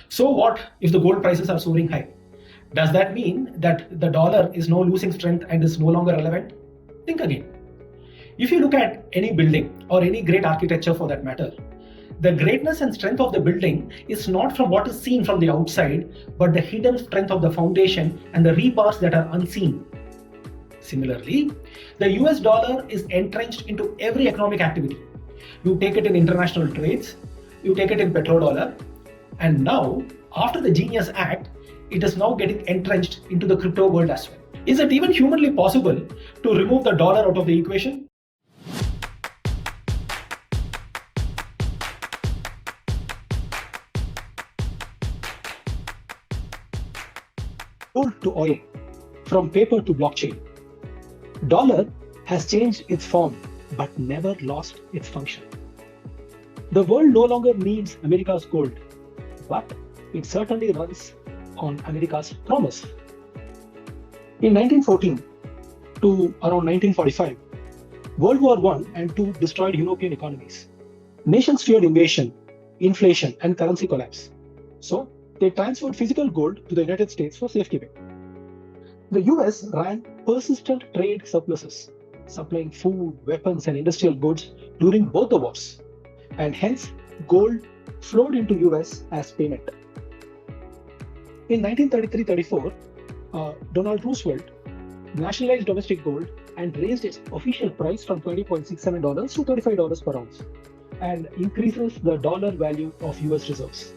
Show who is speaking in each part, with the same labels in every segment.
Speaker 1: So what if the gold prices are soaring high? Does that mean that the dollar is now losing strength and is no longer relevant? Think again. If you look at any building or any great architecture for that matter, the greatness and strength of the building is not from what is seen from the outside, but the hidden strength of the foundation and the rebars that are unseen. Similarly, the US dollar is entrenched into every economic activity. You take it in international trades, you take it in petrodollar, and now, after the Genius Act, it is now getting entrenched into the crypto world as well. Is it even humanly possible to remove the dollar out of the equation? Gold to oil, from paper to blockchain. Dollar has changed its form but never lost its function. The world no longer needs America's gold, but it certainly runs on America's promise. In 1914 to around 1945, World War I and II destroyed European economies. Nations feared invasion, inflation, and currency collapse. So, they transferred physical gold to the United States for safekeeping. The US ran persistent trade surpluses, supplying food, weapons, and industrial goods during both the wars, and hence gold flowed into US as payment. In 1933-34, Donald Roosevelt nationalized domestic gold and raised its official price from $20.67 to $35 per ounce, and increases the dollar value of US reserves.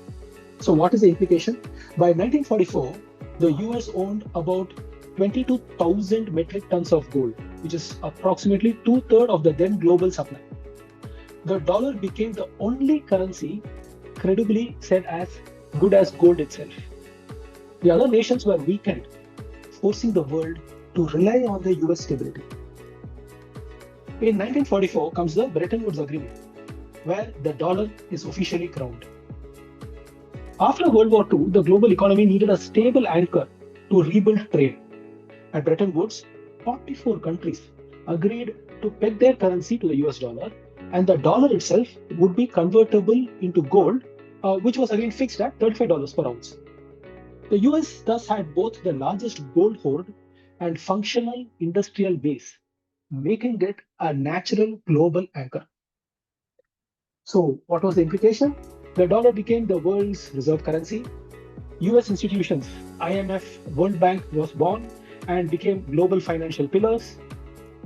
Speaker 1: So what is the implication? By 1944, the US owned about 22,000 metric tons of gold, which is approximately 2/3 of the then global supply. The dollar became the only currency credibly said as good as gold itself. The other nations were weakened, forcing the world to rely on the US stability. In 1944 comes the Bretton Woods Agreement, where the dollar is officially crowned. After World War II, the global economy needed a stable anchor to rebuild trade. At Bretton Woods, 44 countries agreed to peg their currency to the US dollar, and the dollar itself would be convertible into gold, which was again fixed at $35 per ounce. The US thus had both the largest gold hoard and functional industrial base, making it a natural global anchor. So, what was the implication? The dollar became the world's reserve currency. US institutions, IMF, World Bank was born and became global financial pillars.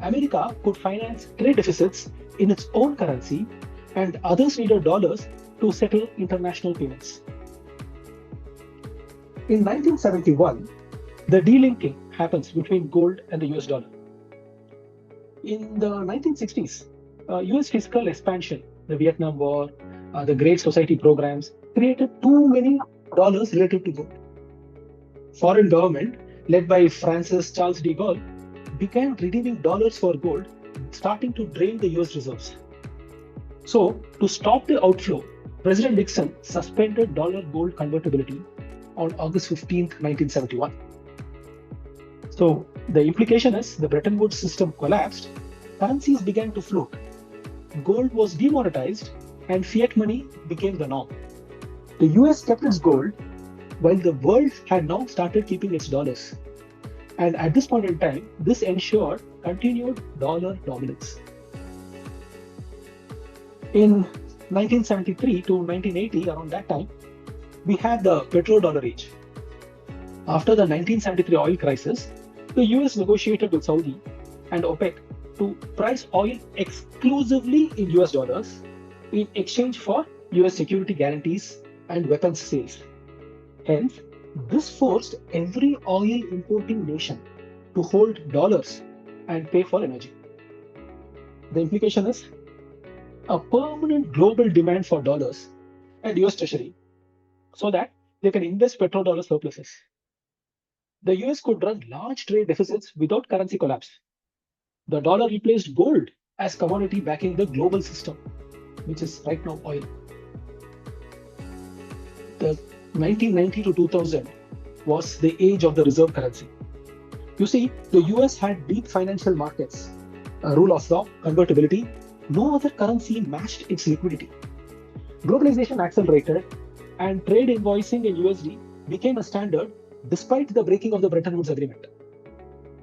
Speaker 1: America could finance trade deficits in its own currency, and others needed dollars to settle international payments. In 1971, the delinking happens between gold and the US dollar. In the 1960s, US fiscal expansion, the Vietnam War, the Great Society programs created too many dollars relative to gold. Foreign government, led by Francis Charles de Gaulle, began redeeming dollars for gold, starting to drain the US reserves. So, to stop the outflow, President Nixon suspended dollar-gold convertibility on August 15, 1971. So, the implication is the Bretton Woods system collapsed, currencies began to float, gold was demonetized, and fiat money became the norm. The US kept its gold, while the world had now started keeping its dollars. And at this point in time, this ensured continued dollar dominance. In 1973 to 1980, around that time, we had the petrodollar age. After the 1973 oil crisis, the US negotiated with Saudi and OPEC to price oil exclusively in US dollars in exchange for US security guarantees and weapons sales. Hence, this forced every oil importing nation to hold dollars and pay for energy. The implication is a permanent global demand for dollars and US Treasury so that they can invest petrodollar surpluses. The US could run large trade deficits without currency collapse. The dollar replaced gold as commodity backing the global system, which is right now oil. The 1990 to 2000 was the age of the reserve currency. You see, the US had deep financial markets, a rule of law, convertibility. No other currency matched its liquidity. Globalization accelerated, and trade invoicing in USD became a standard despite the breaking of the Bretton Woods Agreement.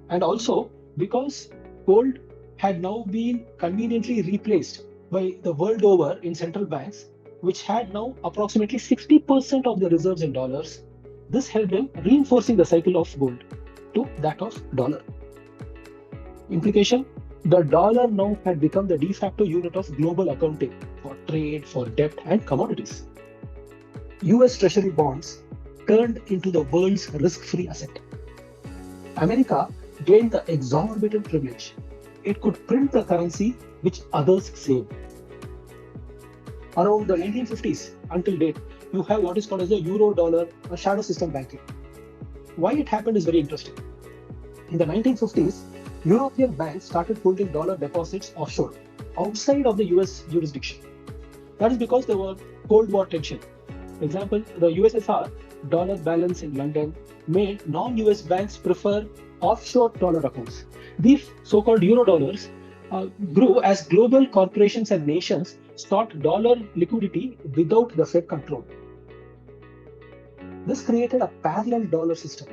Speaker 1: And also because gold had now been conveniently replaced by the world over in central banks, which had now approximately 60% of their reserves in dollars. This helped in reinforcing the cycle of gold to that of dollar. Implication: the dollar now had become the de facto unit of global accounting for trade, for debt, and commodities. US Treasury bonds turned into the world's risk-free asset. America gained the exorbitant privilege. It could print the currency which others saved. Around the 1950s until date, you have what is called as the euro-dollar shadow system banking. Why it happened is very interesting. In the 1950s, European banks started holding dollar deposits offshore, outside of the US jurisdiction. That is because there were Cold War tension. For example, the USSR dollar balance in London made non-US banks prefer offshore dollar accounts. These so-called euro-dollars grew as global corporations and nations sought dollar liquidity without the Fed control. This created a parallel dollar system,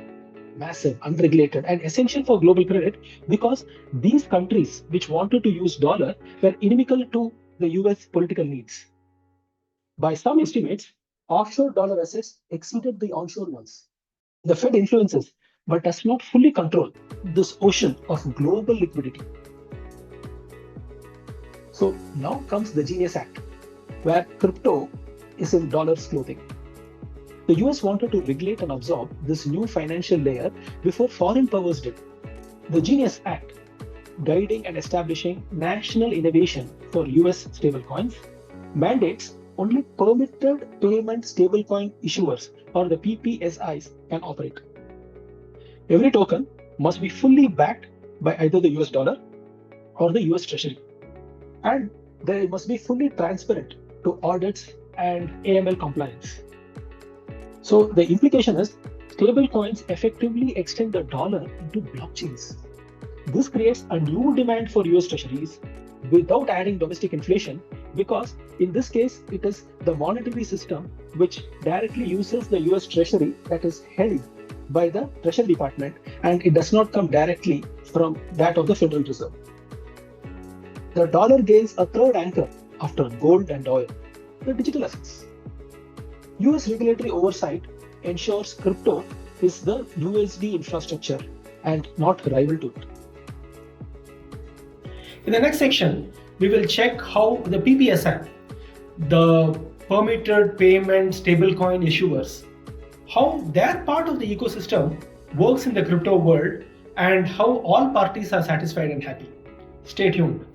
Speaker 1: massive, unregulated, and essential for global credit because these countries which wanted to use dollar were inimical to the US political needs. By some estimates, offshore dollar assets exceeded the onshore ones. The Fed influences but does not fully control this ocean of global liquidity. So now comes the Genius Act, where crypto is in dollars clothing. The US wanted to regulate and absorb this new financial layer before foreign powers did. The Genius Act, guiding and establishing national innovation for US stablecoins, mandates only permitted payment stablecoin issuers or the PPSIs can operate. Every token must be fully backed by either the US dollar or the US Treasury. And they must be fully transparent to audits and AML compliance. So the implication is stablecoins effectively extend the dollar into blockchains. This creates a new demand for US Treasuries without adding domestic inflation, because in this case it is the monetary system which directly uses the US Treasury that is held by the Treasury Department, and it does not come directly from that of the Federal Reserve. The dollar gains a third anchor after gold and oil, the digital assets. US regulatory oversight ensures crypto is the USD infrastructure and not rival to it.
Speaker 2: In the next section, we will check how the PPSI, the permitted payment stablecoin issuers, how their part of the ecosystem works in the crypto world and how all parties are satisfied and happy. Stay tuned.